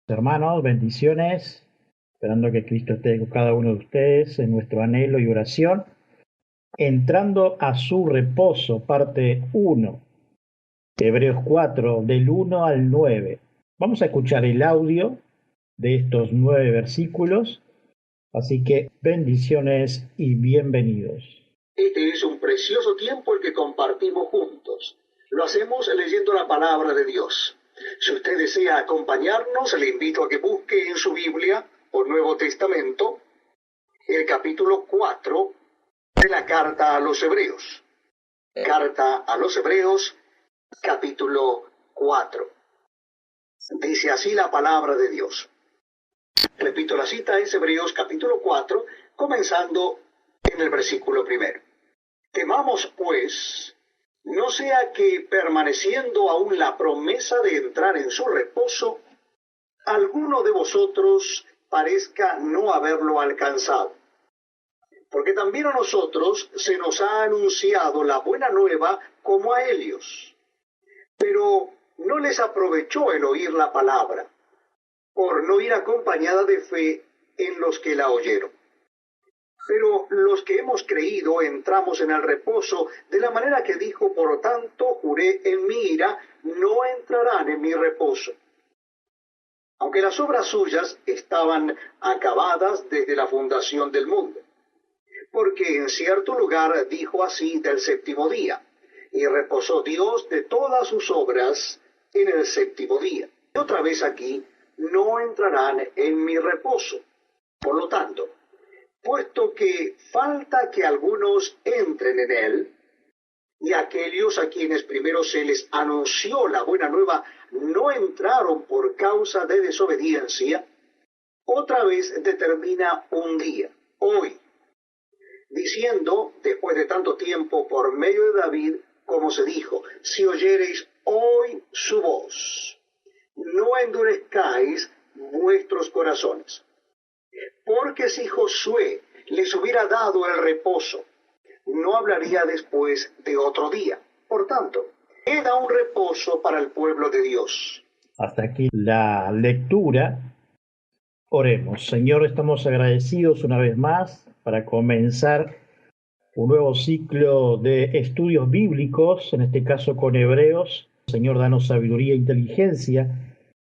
Hermanos, bendiciones, esperando que Cristo esté con cada uno de ustedes en nuestro anhelo y oración, entrando a su reposo, parte 1, Hebreos 4, del 1 al 9. Vamos a escuchar el audio de estos 9 versículos, así que bendiciones y bienvenidos. Este es un precioso tiempo el que compartimos juntos. Lo hacemos leyendo la palabra de Dios. Si usted desea acompañarnos, le invito a que busque en su Biblia o Nuevo Testamento el capítulo 4 de la carta a los Hebreos. Carta a los Hebreos, capítulo 4. Dice así la palabra de Dios. Repito, la cita es Hebreos capítulo 4, comenzando en el versículo 1. Temamos, pues, no sea que permaneciendo aún la promesa de entrar en su reposo, alguno de vosotros parezca no haberlo alcanzado. Porque también a nosotros se nos ha anunciado la buena nueva como a ellos. Pero no les aprovechó el oír la palabra, por no ir acompañada de fe en los que la oyeron. Pero los que hemos creído entramos en el reposo de la manera que dijo, por tanto juré en mi ira, no entrarán en mi reposo. Aunque las obras suyas estaban acabadas desde la fundación del mundo. Porque en cierto lugar dijo así del séptimo día, y reposó Dios de todas sus obras en el séptimo día. Y otra vez aquí, no entrarán en mi reposo. Por lo tanto, puesto que falta que algunos entren en él, y aquellos a quienes primero se les anunció la buena nueva no entraron por causa de desobediencia, otra vez determina un día, hoy, diciendo, después de tanto tiempo por medio de David, como se dijo, si oyereis hoy su voz, no endurezcáis vuestros corazones. Porque si Josué les hubiera dado el reposo, no hablaría después de otro día. Por tanto, queda un reposo para el pueblo de Dios. Hasta aquí la lectura. Oremos. Señor, estamos agradecidos una vez más para comenzar un nuevo ciclo de estudios bíblicos, en este caso con Hebreos. Señor, danos sabiduría e inteligencia,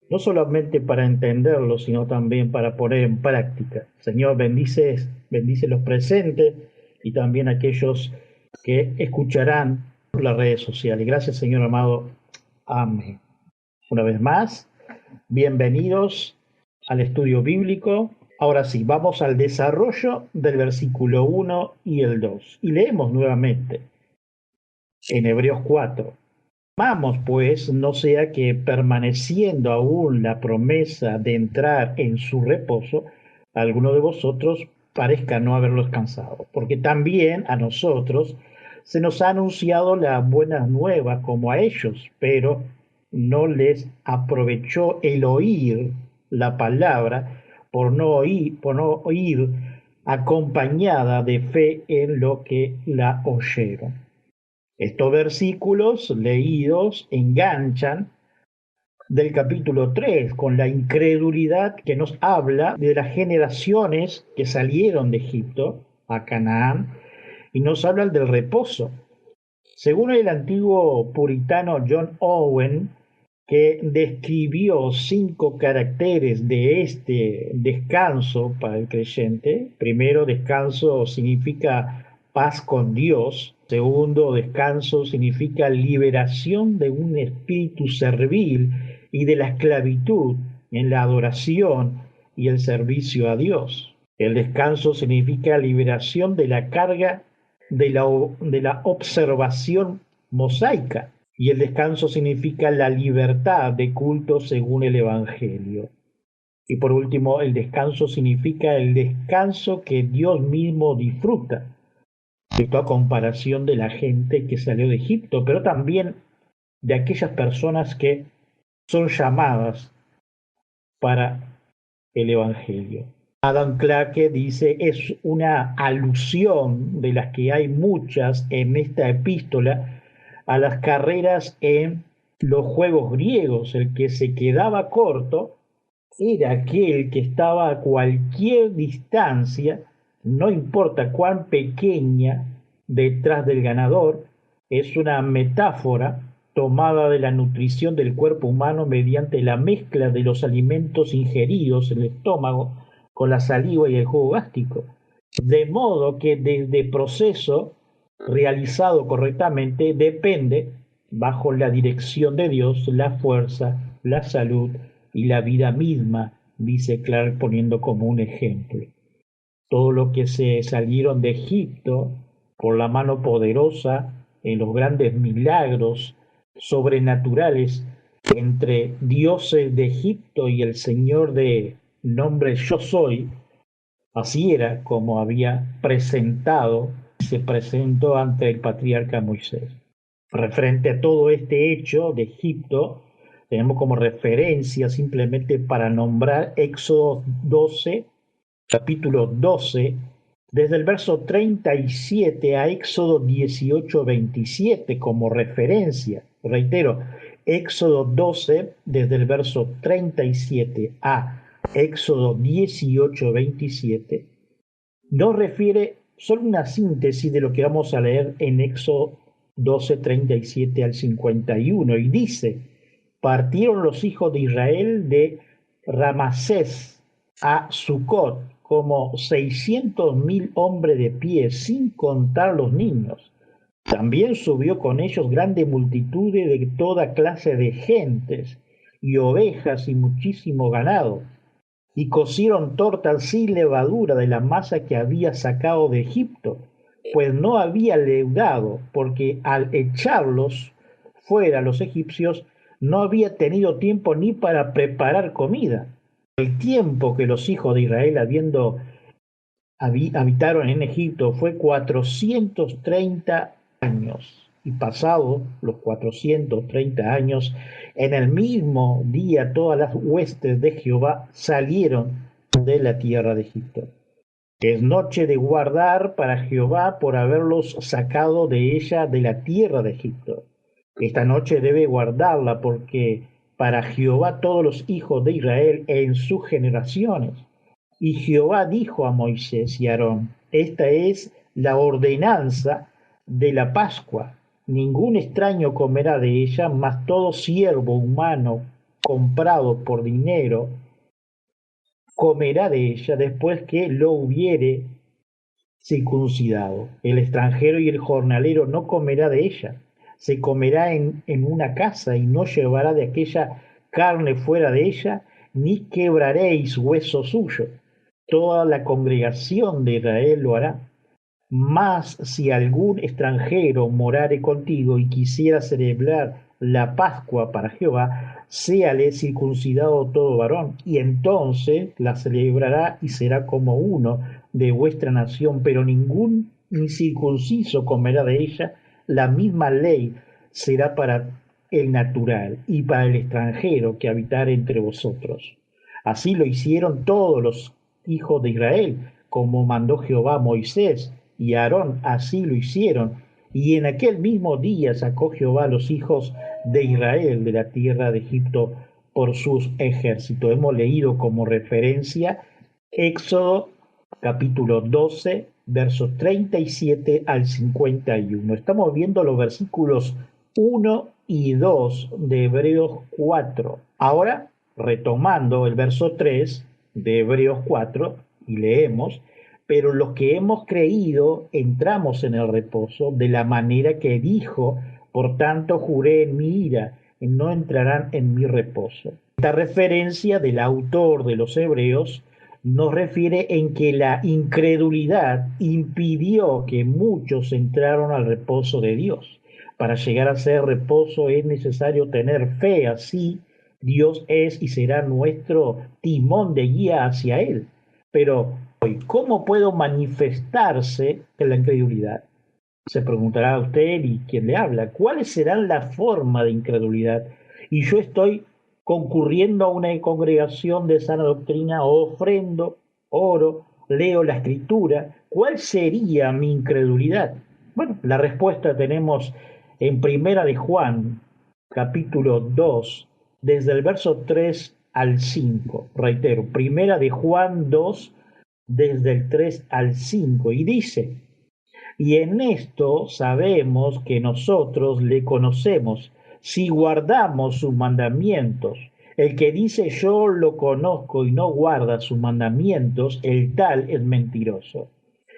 no solamente para entenderlo, sino también para poner en práctica. Señor, bendice los presentes y también aquellos que escucharán por las redes sociales. Gracias, Señor amado. Amén. Una vez más, bienvenidos al estudio bíblico. Ahora sí, vamos al desarrollo del versículo 1 y el 2. Y leemos nuevamente en Hebreos 4. Amamos, pues, no sea que permaneciendo aún la promesa de entrar en su reposo, alguno de vosotros parezca no haberlo alcanzado. Porque también a nosotros se nos ha anunciado la buena nueva como a ellos, pero no les aprovechó el oír la palabra por no oír acompañada de fe en lo que la oyeron. Estos versículos leídos enganchan del capítulo 3 con la incredulidad que nos habla de las generaciones que salieron de Egipto a Canaán y nos hablan del reposo. Según el antiguo puritano John Owen, que describió 5 caracteres de este descanso para el creyente. Primero, descanso significa paz con Dios. Segundo, descanso significa liberación de un espíritu servil y de la esclavitud en la adoración y el servicio a Dios. El descanso significa liberación de la carga de la observación mosaica. Y el descanso significa la libertad de culto según el Evangelio. Y por último, el descanso significa el descanso que Dios mismo disfruta. Esto a comparación de la gente que salió de Egipto, pero también de aquellas personas que son llamadas para el Evangelio. Adam Clarke dice, es una alusión, de las que hay muchas en esta epístola, a las carreras en los juegos griegos. El que se quedaba corto era aquel que estaba a cualquier distancia, no importa cuán pequeña, detrás del ganador. Es una metáfora tomada de la nutrición del cuerpo humano mediante la mezcla de los alimentos ingeridos en el estómago con la saliva y el jugo gástrico. De modo que desde proceso realizado correctamente depende, bajo la dirección de Dios, la fuerza, la salud y la vida misma, dice Clark poniendo como un ejemplo. Todo lo que se salieron de Egipto por la mano poderosa en los grandes milagros sobrenaturales entre dioses de Egipto y el Señor de nombre Yo Soy, así era como había presentado, se presentó ante el patriarca Moisés. Referente a todo este hecho de Egipto, tenemos como referencia simplemente para nombrar Éxodo 12, capítulo 12, desde el verso 37 a Éxodo 18, 27 como referencia. Reitero, Éxodo 12, desde el verso 37 a Éxodo 18, 27, nos refiere solo una síntesis de lo que vamos a leer en Éxodo 12, 37 al 51, y dice: partieron los hijos de Israel de Ramasés a Sucot como 600.000 hombres de pie, sin contar los niños. También subió con ellos grande multitud de toda clase de gentes, y ovejas y muchísimo ganado. Y cocieron tortas sin levadura de la masa que había sacado de Egipto, pues no había leudado, porque al echarlos fuera los egipcios no había tenido tiempo ni para preparar comida. El tiempo que los hijos de Israel habitaron en Egipto fue 430 años. Y pasados los 430 años, en el mismo día todas las huestes de Jehová salieron de la tierra de Egipto. Es noche de guardar para Jehová por haberlos sacado de ella, de la tierra de Egipto. Esta noche debe guardarla, porque para Jehová todos los hijos de Israel en sus generaciones. Y Jehová dijo a Moisés y a Aarón: esta es la ordenanza de la Pascua. Ningún extraño comerá de ella, mas todo siervo humano comprado por dinero comerá de ella después que lo hubiere circuncidado. El extranjero y el jornalero no comerá de ella. Se comerá en una casa, y no llevará de aquella carne fuera de ella, ni quebraréis hueso suyo. Toda la congregación de Israel lo hará. Mas si algún extranjero morare contigo y quisiera celebrar la Pascua para Jehová, séale circuncidado todo varón, y entonces la celebrará y será como uno de vuestra nación, pero ningún incircunciso comerá de ella. La misma ley será para el natural y para el extranjero que habitare entre vosotros. Así lo hicieron todos los hijos de Israel, como mandó Jehová a Moisés, y Aarón así lo hicieron. Y en aquel mismo día sacó Jehová a los hijos de Israel de la tierra de Egipto por sus ejércitos. Hemos leído como referencia Éxodo capítulo 12, versos 37 al 51. Estamos viendo los versículos 1 y 2 de Hebreos 4. Ahora, retomando el verso 3 de Hebreos 4, y leemos: pero los que hemos creído entramos en el reposo de la manera que dijo: por tanto juré en mi ira, y no entrarán en mi reposo. Esta referencia del autor de los Hebreos nos refiere en que la incredulidad impidió que muchos entraron al reposo de Dios. Para llegar a ser reposo es necesario tener fe, así Dios es y será nuestro timón de guía hacia Él. Pero ¿cómo puedo manifestarse en la incredulidad? Se preguntará usted y quien le habla, ¿cuáles serán las formas de incredulidad? Y yo estoy concurriendo a una congregación de sana doctrina, ofrendo, oro, leo la escritura. ¿Cuál sería mi incredulidad? Bueno, la respuesta tenemos en Primera de Juan, capítulo 2, desde el verso 3 al 5. Reitero, primera de Juan 2, desde el 3 al 5, y dice: y en esto sabemos que nosotros le conocemos, si guardamos sus mandamientos. El que dice yo lo conozco y no guarda sus mandamientos, el tal es mentiroso.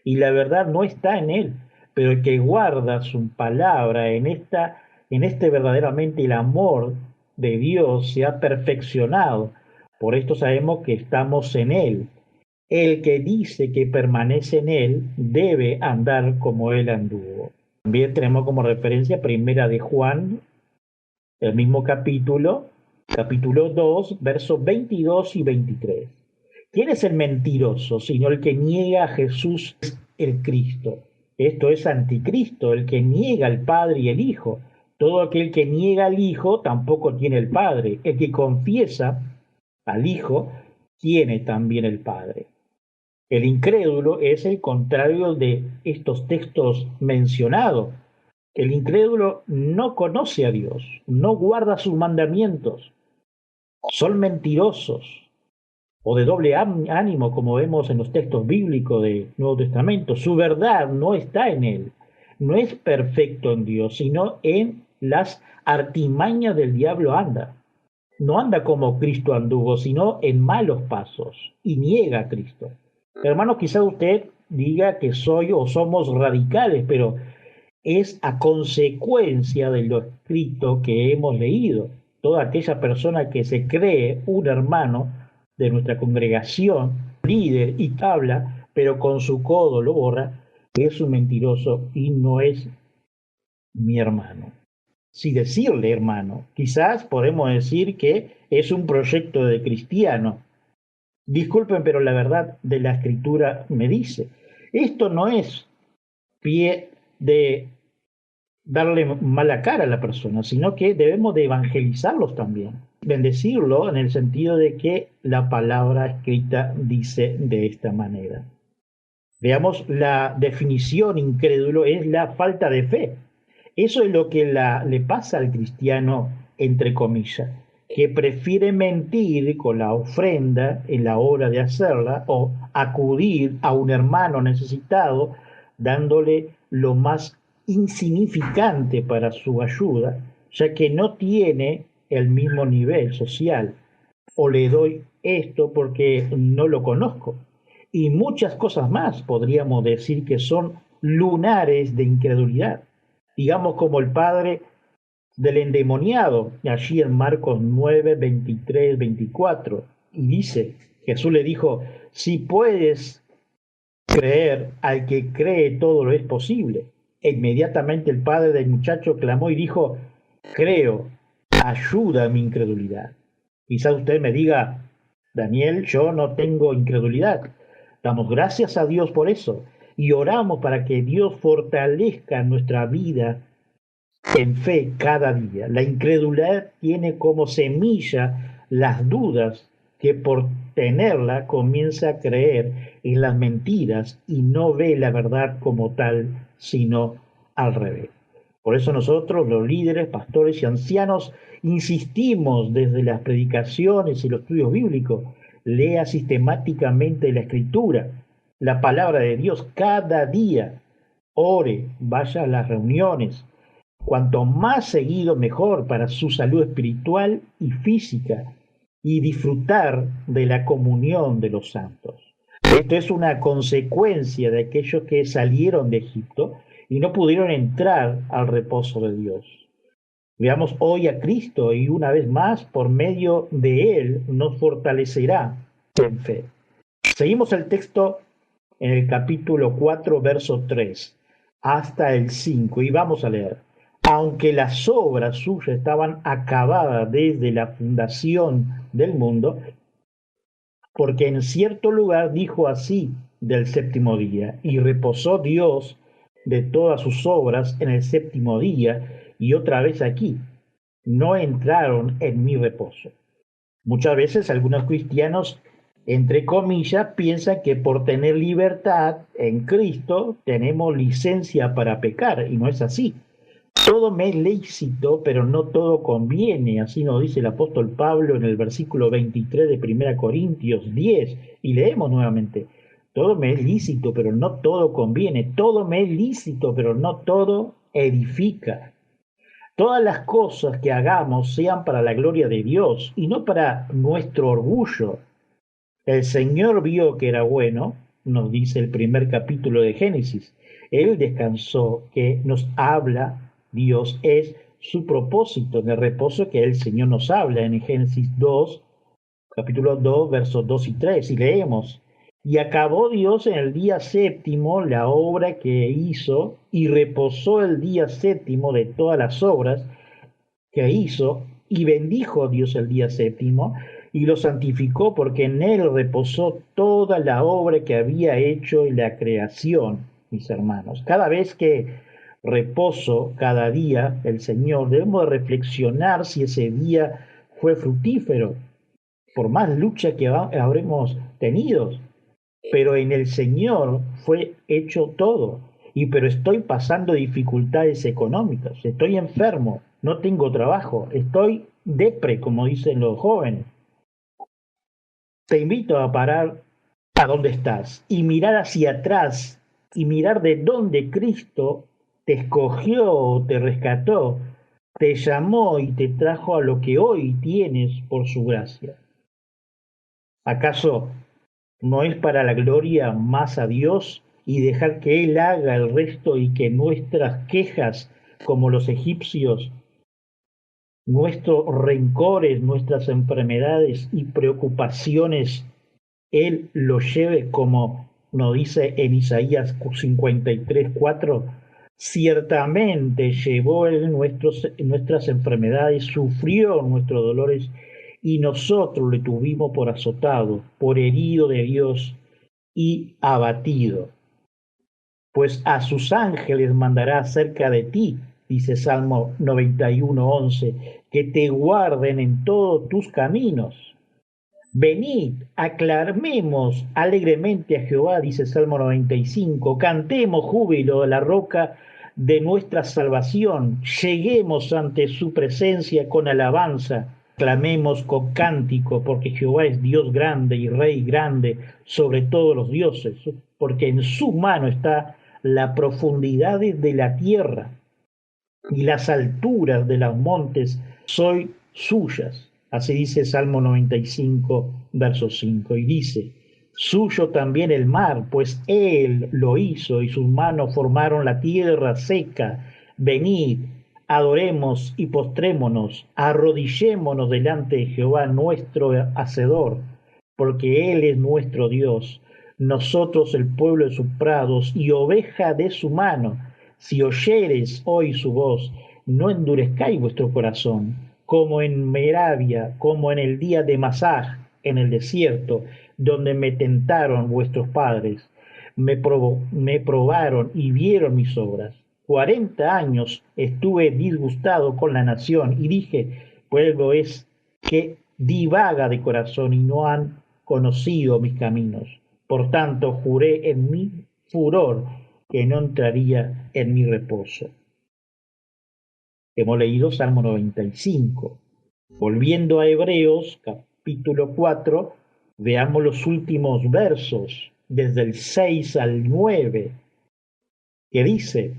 Y la verdad no está en él, pero el que guarda su palabra, en este verdaderamente el amor de Dios se ha perfeccionado. Por esto sabemos que estamos en él. El que dice que permanece en él debe andar como él anduvo. También tenemos como referencia primera de Juan, el mismo capítulo 2, versos 22 y 23. ¿Quién es el mentiroso sino el que niega a Jesús el Cristo? Esto es anticristo, el que niega al Padre y el Hijo. Todo aquel que niega al Hijo tampoco tiene el Padre. El que confiesa al Hijo tiene también el Padre. El incrédulo es el contrario de estos textos mencionados. El incrédulo no conoce a Dios, no guarda sus mandamientos, son mentirosos o de doble ánimo, como vemos en los textos bíblicos del Nuevo Testamento. Su verdad no está en él, no es perfecto en Dios, sino en las artimañas del diablo anda. No anda como Cristo anduvo, sino en malos pasos, y niega a Cristo. Hermanos, quizá usted diga que soy o somos radicales, pero es a consecuencia de lo escrito que hemos leído. Toda aquella persona que se cree un hermano de nuestra congregación, líder y habla, pero con su codo lo borra, es un mentiroso y no es mi hermano. Si decirle hermano, quizás podemos decir que es un proyecto de cristiano. Disculpen, pero la verdad de la escritura me dice, esto no es pie de darle mala cara a la persona, sino que debemos de evangelizarlos también, bendecirlo en el sentido de que la palabra escrita dice de esta manera. Veamos, la definición incrédulo es la falta de fe. Eso es lo que le pasa al cristiano, entre comillas, que prefiere mentir con la ofrenda en la hora de hacerla o acudir a un hermano necesitado dándole lo más insignificante para su ayuda, ya que no tiene el mismo nivel social. O le doy esto porque no lo conozco. Y muchas cosas más podríamos decir que son lunares de incredulidad. Digamos como el padre del endemoniado, allí en Marcos 9, 23, 24. Y dice, Jesús le dijo, si puedes creer, al que cree todo lo es posible. E inmediatamente el padre del muchacho clamó y dijo, creo, ayuda a mi incredulidad. Quizá usted me diga, Daniel, yo no tengo incredulidad. Damos gracias a Dios por eso y oramos para que Dios fortalezca nuestra vida en fe cada día. La incredulidad tiene como semilla las dudas que por tenerla comienza a creer en las mentiras y no ve la verdad como tal, sino al revés. Por eso nosotros, los líderes, pastores y ancianos, insistimos desde las predicaciones y los estudios bíblicos, lea sistemáticamente la Escritura, la palabra de Dios cada día, ore, vaya a las reuniones. Cuanto más seguido, mejor para su salud espiritual y física y disfrutar de la comunión de los santos. Esto es una consecuencia de aquellos que salieron de Egipto y no pudieron entrar al reposo de Dios. Veamos hoy a Cristo y una vez más, por medio de Él, nos fortalecerá en fe. Seguimos el texto en el capítulo 4, verso 3, hasta el 5, y vamos a leer. Aunque las obras suyas estaban acabadas desde la fundación del mundo, porque en cierto lugar dijo así del séptimo día, y reposó Dios de todas sus obras en el séptimo día, y otra vez aquí, no entraron en mi reposo. Muchas veces algunos cristianos, entre comillas, piensan que por tener libertad en Cristo tenemos licencia para pecar, y no es así. Todo me es lícito, pero no todo conviene. Así nos dice el apóstol Pablo en el versículo 23 de 1 Corintios 10. Y leemos nuevamente. Todo me es lícito, pero no todo conviene. Todo me es lícito, pero no todo edifica. Todas las cosas que hagamos sean para la gloria de Dios y no para nuestro orgullo. El Señor vio que era bueno, nos dice el primer capítulo de Génesis. Él descansó, que nos habla Dios, es su propósito en el reposo que el Señor nos habla en Génesis 2, capítulo 2, versos 2 y 3, y leemos. Y acabó Dios en el día séptimo la obra que hizo, y reposó el día séptimo de todas las obras que hizo, y bendijo Dios el día séptimo, y lo santificó porque en él reposó toda la obra que había hecho en la creación, mis hermanos. Cada vez que reposo, cada día, el Señor, debemos de reflexionar si ese día fue fructífero, por más lucha que habremos tenido, pero en el Señor fue hecho todo. Y pero estoy pasando dificultades económicas, estoy enfermo, no tengo trabajo, estoy depre, como dicen los jóvenes. Te invito a parar a donde estás y mirar hacia atrás y mirar de dónde Cristo te escogió, te rescató, te llamó y te trajo a lo que hoy tienes por su gracia. ¿Acaso no es para la gloria más a Dios y dejar que Él haga el resto y que nuestras quejas, como los egipcios, nuestros rencores, nuestras enfermedades y preocupaciones, Él lo lleve como nos dice en Isaías 53:4? Ciertamente llevó Él nuestras enfermedades, sufrió nuestros dolores y nosotros le tuvimos por azotado, por herido de Dios y abatido. Pues a sus ángeles mandará cerca de ti, dice Salmo 91:11, que te guarden en todos tus caminos. Venid, aclamemos alegremente a Jehová, dice Salmo 95, cantemos júbilo a la roca de nuestra salvación, lleguemos ante su presencia con alabanza, clamemos con cántico, porque Jehová es Dios grande y Rey grande sobre todos los dioses, porque en su mano está la profundidad de la tierra y las alturas de los montes son suyas. Así dice Salmo 95, verso 5. Y dice, suyo también el mar, pues él lo hizo y sus manos formaron la tierra seca. Venid, adoremos y postrémonos, arrodillémonos delante de Jehová nuestro Hacedor, porque él es nuestro Dios, nosotros el pueblo de sus prados y oveja de su mano. Si oyereis hoy su voz, no endurezcáis vuestro corazón, como en Merabia, como en el día de Masaj, en el desierto, donde me tentaron vuestros padres, me probaron y vieron mis obras. 40 años estuve disgustado con la nación y dije, pueblo es que divaga de corazón y no han conocido mis caminos. Por tanto, juré en mi furor que no entraría en mi reposo. Hemos leído Salmo 95. Volviendo a Hebreos, capítulo 4, veamos los últimos versos, desde el 6 al 9, que dice,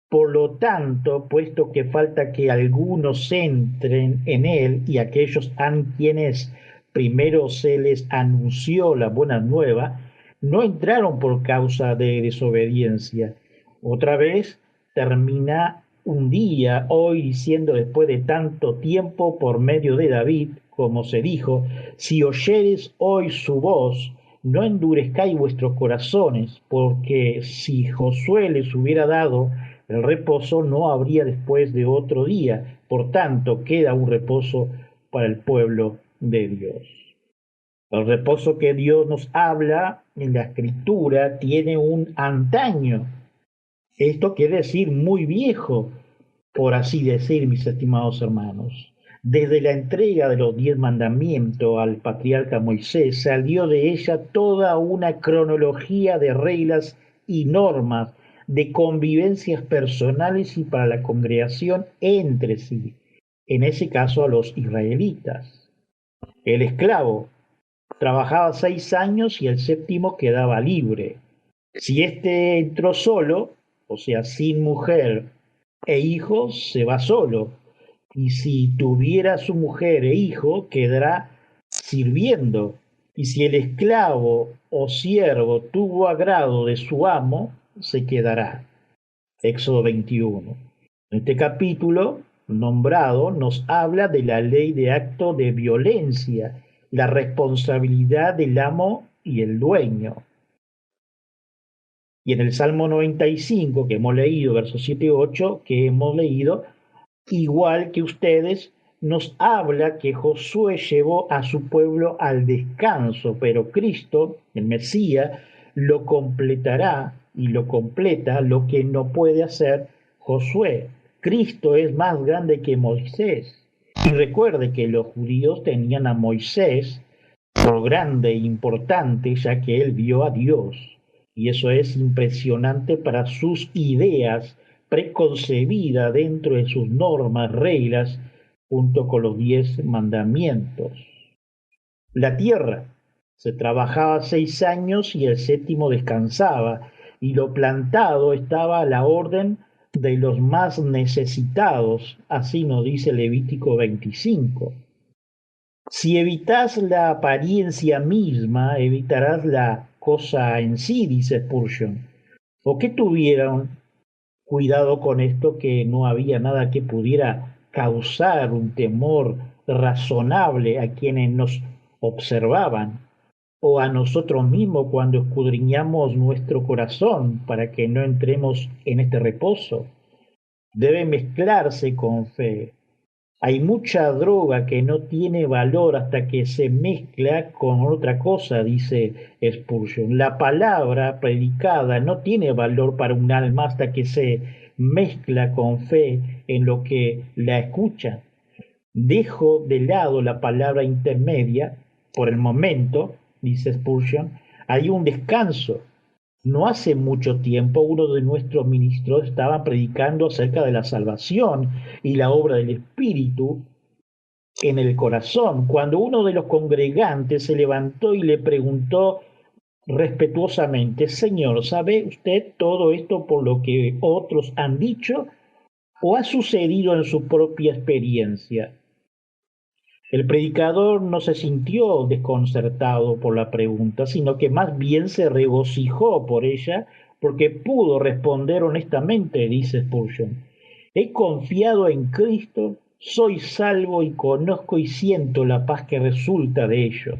por lo tanto, puesto que falta que algunos entren en él y aquellos a quienes primero se les anunció la buena nueva, no entraron por causa de desobediencia. Otra vez termina un día hoy diciendo después de tanto tiempo por medio de David, como se dijo, si oyeres hoy su voz, no endurezcáis vuestros corazones, porque si Josué les hubiera dado el reposo, no habría después de otro día. Por tanto, queda un reposo para el pueblo de Dios. El reposo que Dios nos habla en la Escritura tiene un antaño. Esto quiere decir muy viejo, por así decir, mis estimados hermanos. Desde la entrega de los 10 mandamientos al patriarca Moisés, salió de ella toda una cronología de reglas y normas de convivencias personales y para la congregación entre sí, en ese caso a los israelitas. El esclavo trabajaba 6 años y el séptimo quedaba libre. Si éste entró solo, o sea, sin mujer e hijos, se va solo. Y si tuviera su mujer e hijo, quedará sirviendo. Y si el esclavo o siervo tuvo agrado de su amo, se quedará. Éxodo 21. En este capítulo nombrado nos habla de la ley de acto de violencia, la responsabilidad del amo y el dueño. Y en el Salmo 95 que hemos leído, versos 7 y 8, que hemos leído, igual que ustedes, nos habla que Josué llevó a su pueblo al descanso, pero Cristo, el Mesías, lo completará y lo completa lo que no puede hacer Josué. Cristo es más grande que Moisés. Y recuerde que los judíos tenían a Moisés por grande e importante, ya que él vio a Dios. Y eso es impresionante para sus ideas preconcebidas dentro de sus normas, reglas, junto con los 10 mandamientos. La tierra se trabajaba 6 años y el séptimo descansaba, y lo plantado estaba a la orden de los más necesitados, así nos dice Levítico 25. Si evitas la apariencia misma, evitarás la cosa en sí, dice Spurgeon. ¿O que tuvieron cuidado con esto, que no había nada que pudiera causar un temor razonable a quienes nos observaban o a nosotros mismos cuando escudriñamos nuestro corazón para que no entremos en este reposo? Debe mezclarse con fe. Hay mucha droga que no tiene valor hasta que se mezcla con otra cosa, dice Spurgeon. La palabra predicada no tiene valor para un alma hasta que se mezcla con fe en lo que la escucha. Dejo de lado la palabra intermedia por el momento, dice Spurgeon. Hay un descanso. No hace mucho tiempo uno de nuestros ministros estaba predicando acerca de la salvación y la obra del Espíritu en el corazón, cuando uno de los congregantes se levantó y le preguntó respetuosamente: Señor, ¿sabe usted todo esto por lo que otros han dicho o ha sucedido en su propia experiencia? El predicador no se sintió desconcertado por la pregunta, sino que más bien se regocijó por ella, porque pudo responder honestamente, dice Spurgeon. He confiado en Cristo, soy salvo y conozco y siento la paz que resulta de ello.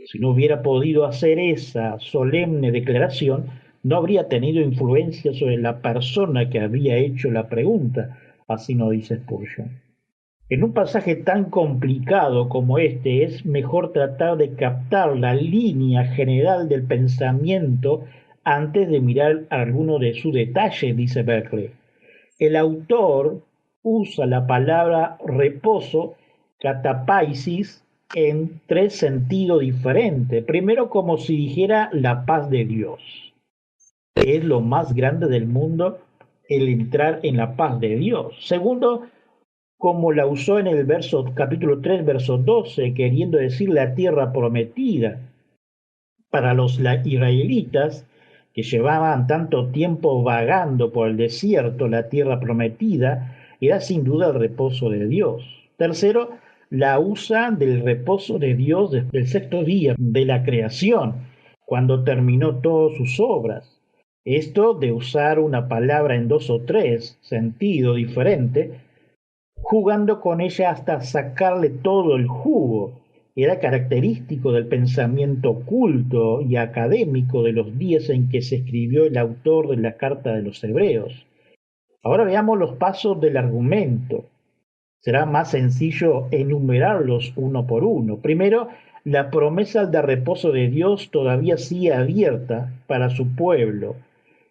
Si no hubiera podido hacer esa solemne declaración, no habría tenido influencia sobre la persona que había hecho la pregunta, así nos dice Spurgeon. En un pasaje tan complicado como este es mejor tratar de captar la línea general del pensamiento antes de mirar alguno de sus detalles, dice Berkeley. El autor usa la palabra reposo, catapaisis, en 3 sentidos diferentes. Primero, como si dijera la paz de Dios. Es lo más grande del mundo el entrar en la paz de Dios. Segundo, como la usó en el capítulo 3, verso 12, queriendo decir la tierra prometida. Para los israelitas, que llevaban tanto tiempo vagando por el desierto, la tierra prometida era sin duda el reposo de Dios. Tercero, la usa del reposo de Dios desde el 6.º día de la creación, cuando terminó todas sus obras. Esto de usar una palabra en 2 o 3 sentidos diferentes, jugando con ella hasta sacarle todo el jugo, era característico del pensamiento culto y académico de los días en que se escribió el autor de la Carta de los Hebreos. Ahora veamos los pasos del argumento. Será más sencillo enumerarlos uno por uno. Primero, la promesa de reposo de Dios todavía sigue abierta para su pueblo.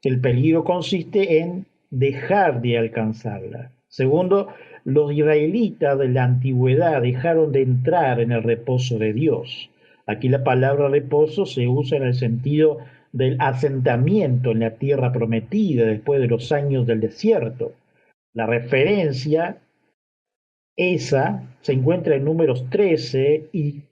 El peligro consiste en dejar de alcanzarla. Segundo, los israelitas de la antigüedad dejaron de entrar en el reposo de Dios. Aquí la palabra reposo se usa en el sentido del asentamiento en la tierra prometida después de los años del desierto. La referencia esa se encuentra en Números 13 y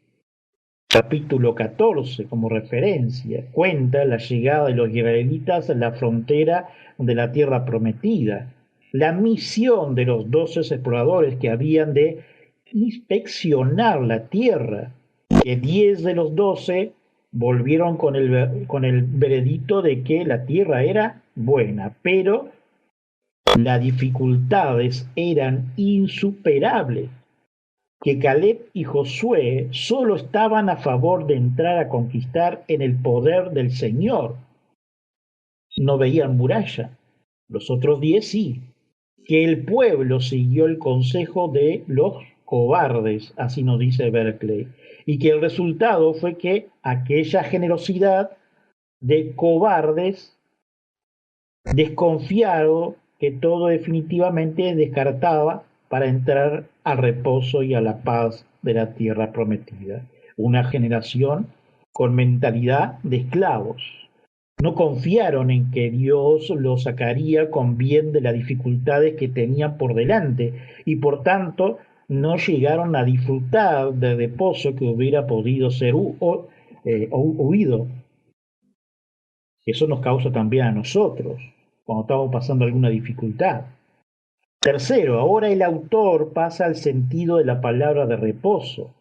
capítulo 14 como referencia. Cuenta la llegada de los israelitas a la frontera de la tierra prometida. La misión de los 12 exploradores que habían de inspeccionar la tierra, que 10 de los 12 volvieron con el veredicto de que la tierra era buena, pero las dificultades eran insuperables, que Caleb y Josué solo estaban a favor de entrar a conquistar en el poder del Señor. No veían muralla. Los otros 10 sí. Que el pueblo siguió el consejo de los cobardes, así nos dice Berkeley, y que el resultado fue que aquella generosidad de cobardes desconfiaron que todo definitivamente descartaba para entrar al reposo y a la paz de la tierra prometida. Una generación con mentalidad de esclavos. No confiaron en que Dios los sacaría con bien de las dificultades que tenían por delante y por tanto no llegaron a disfrutar del reposo que hubiera podido ser huido. Eso nos causa también a nosotros cuando estamos pasando alguna dificultad. Tercero, ahora el autor pasa al sentido de la palabra de reposo.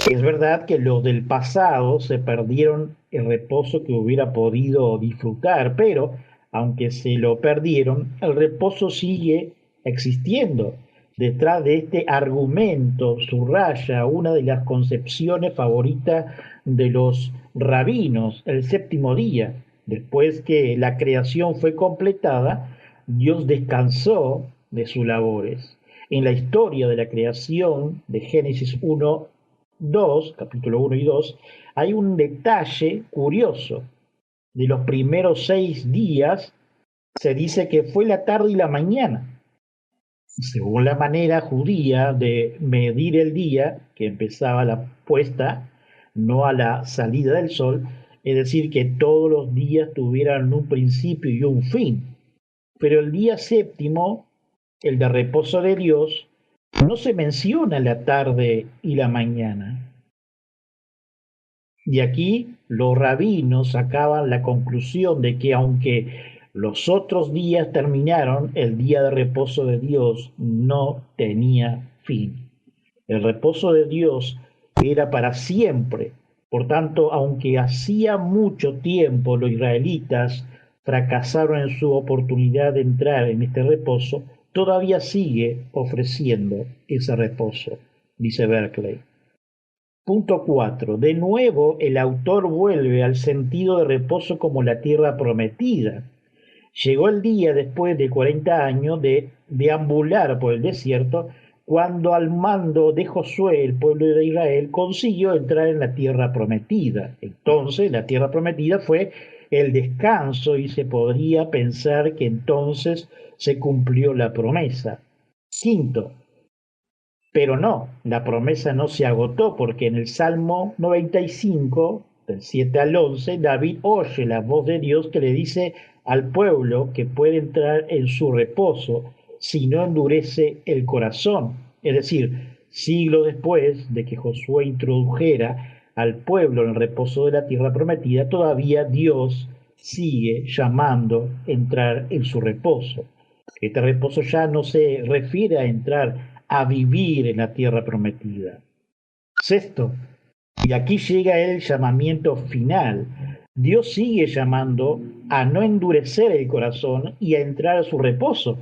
Es verdad que los del pasado se perdieron el reposo que hubiera podido disfrutar, pero aunque se lo perdieron, el reposo sigue existiendo. Detrás de este argumento subraya una de las concepciones favoritas de los rabinos, el séptimo día. Después que la creación fue completada, Dios descansó de sus labores. En la historia de la creación de Génesis 1, 2, capítulo 1 y 2, hay un detalle curioso. De los primeros 6 días se dice que fue la tarde y la mañana. Según la manera judía de medir el día, que empezaba a la puesta, no a la salida del sol, es decir, que todos los días tuvieran un principio y un fin. Pero el día séptimo, el de reposo de Dios, no se menciona la tarde y la mañana. Y aquí los rabinos sacaban la conclusión de que aunque los otros días terminaron, el día de reposo de Dios no tenía fin. El reposo de Dios era para siempre. Por tanto, aunque hacía mucho tiempo los israelitas fracasaron en su oportunidad de entrar en este reposo, todavía sigue ofreciendo ese reposo, dice Berkeley. Punto 4. De nuevo, el autor vuelve al sentido de reposo como la tierra prometida. Llegó el día, después de 40 años de deambular por el desierto, cuando al mando de Josué, el pueblo de Israel consiguió entrar en la tierra prometida. Entonces, la tierra prometida fue el descanso y se podría pensar que entonces se cumplió la promesa. Quinto, pero no, la promesa no se agotó porque en el Salmo 95, del 7 al 11, David oye la voz de Dios que le dice al pueblo que puede entrar en su reposo si no endurece el corazón. Es decir, siglos después de que Josué introdujera al pueblo en el reposo de la tierra prometida, todavía Dios sigue llamando a entrar en su reposo. Este reposo ya no se refiere a entrar a vivir en la tierra prometida. Sexto, y aquí llega el llamamiento final. Dios sigue llamando a no endurecer el corazón y a entrar a su reposo.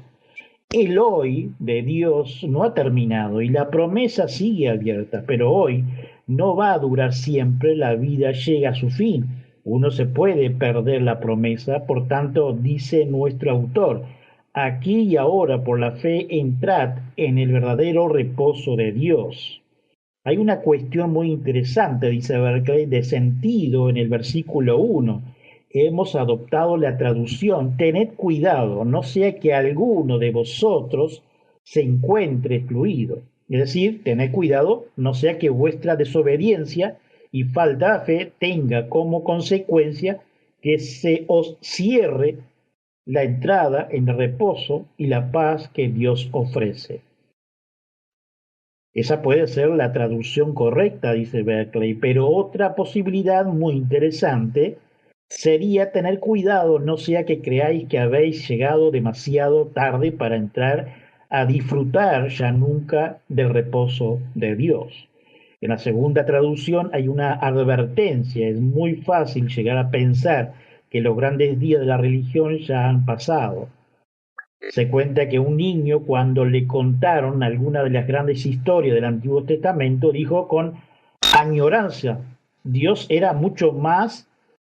El hoy de Dios no ha terminado y la promesa sigue abierta, pero hoy no va a durar siempre, la vida llega a su fin. Uno se puede perder la promesa, por tanto, dice nuestro autor, aquí y ahora por la fe entrad en el verdadero reposo de Dios. Hay una cuestión muy interesante, dice Berkeley, de sentido en el versículo 1. Hemos adoptado la traducción, tened cuidado, no sea que alguno de vosotros se encuentre excluido. Es decir, tened cuidado, no sea que vuestra desobediencia y falta de fe tenga como consecuencia que se os cierre la entrada en el reposo y la paz que Dios ofrece. Esa puede ser la traducción correcta, dice Berkeley, pero otra posibilidad muy interesante sería tener cuidado, no sea que creáis que habéis llegado demasiado tarde para entrar a disfrutar ya nunca del reposo de Dios. En la segunda traducción hay una advertencia. Es muy fácil llegar a pensar que los grandes días de la religión ya han pasado. Se cuenta que un niño, cuando le contaron alguna de las grandes historias del Antiguo Testamento, dijo con añoranza: Dios era mucho más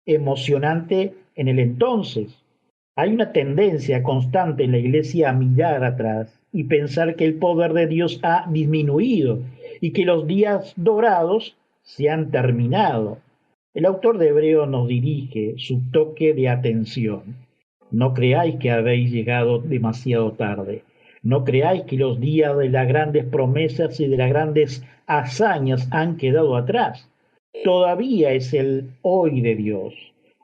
emocionante en el entonces. Hay una tendencia constante en la iglesia a mirar atrás y pensar que el poder de Dios ha disminuido y que los días dorados se han terminado. El autor de Hebreos nos dirige su toque de atención. No creáis que habéis llegado demasiado tarde. No creáis que los días de las grandes promesas y de las grandes hazañas han quedado atrás. Todavía es el hoy de Dios.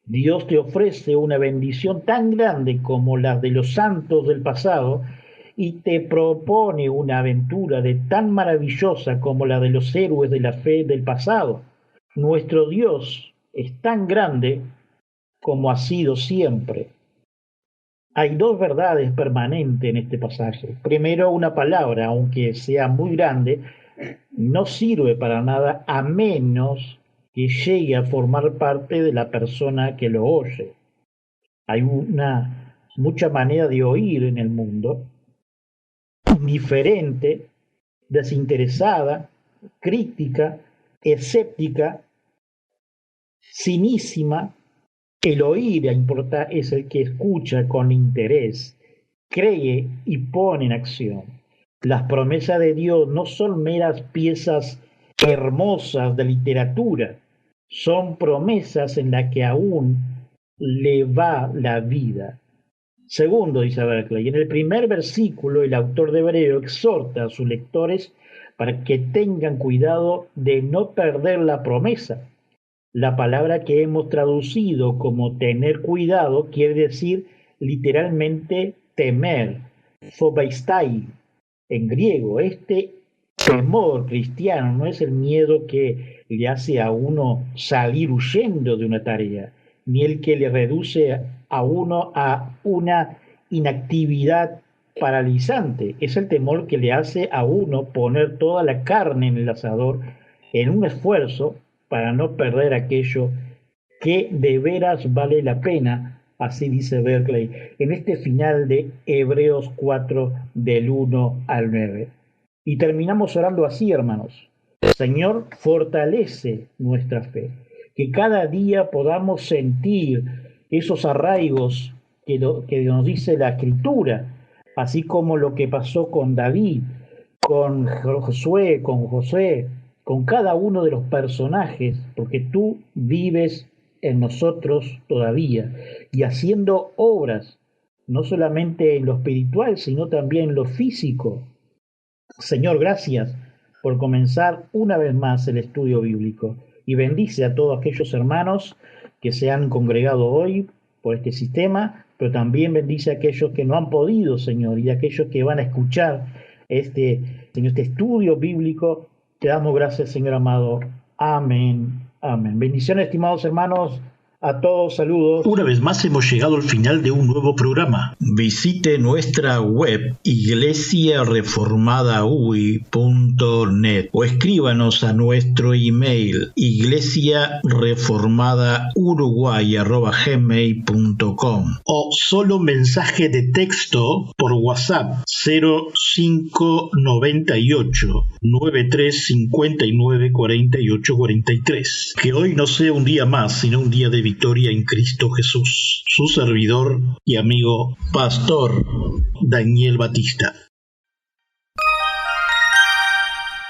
Dios te ofrece una bendición tan grande como la de los santos del pasado y te propone una aventura de tan maravillosa como la de los héroes de la fe del pasado. Nuestro Dios es tan grande como ha sido siempre. Hay dos verdades permanentes en este pasaje. Primero, una palabra, aunque sea muy grande, no sirve para nada a menos que llegue a formar parte de la persona que lo oye. Hay mucha manera de oír en el mundo, indiferente, desinteresada, crítica, escéptica, cinísima. El oír es el que escucha con interés, cree y pone en acción. Las promesas de Dios no son meras piezas hermosas de literatura, son promesas en las que aún le va la vida. Segundo, dice Berkeley, en el primer versículo el autor de Hebreo exhorta a sus lectores para que tengan cuidado de no perder la promesa. La palabra que hemos traducido como tener cuidado quiere decir literalmente temer, phobaistai en griego. Este temor cristiano no es el miedo que le hace a uno salir huyendo de una tarea, ni el que le reduce a uno a una inactividad paralizante. Es el temor que le hace a uno poner toda la carne en el asador en un esfuerzo para no perder aquello que de veras vale la pena, así dice Berkeley, en este final de Hebreos 4, del 1 al 9. Y terminamos orando así, hermanos. Señor, fortalece nuestra fe, que cada día podamos sentir esos arraigos que nos dice la Escritura, así como lo que pasó con David, con Josué, con José, con cada uno de los personajes, porque tú vives en nosotros todavía y haciendo obras, no solamente en lo espiritual, sino también en lo físico. Señor, gracias por comenzar una vez más el estudio bíblico y bendice a todos aquellos hermanos que se han congregado hoy por este sistema, pero también bendice a aquellos que no han podido, Señor, y a aquellos que van a escuchar este estudio bíblico. Te damos gracias, Señor amado. Amén. Amén. Bendiciones, estimados hermanos. A todos, saludos. Una vez más hemos llegado al final de un nuevo programa. Visite nuestra web iglesiareformadaui.net o escríbanos a nuestro email iglesiareformadauruguay@gmail.com o solo mensaje de texto por WhatsApp 0598 9359 48 43. Que hoy no sea un día más, sino un día de victoria en Cristo Jesús. Su servidor y amigo Pastor Daniel Batista.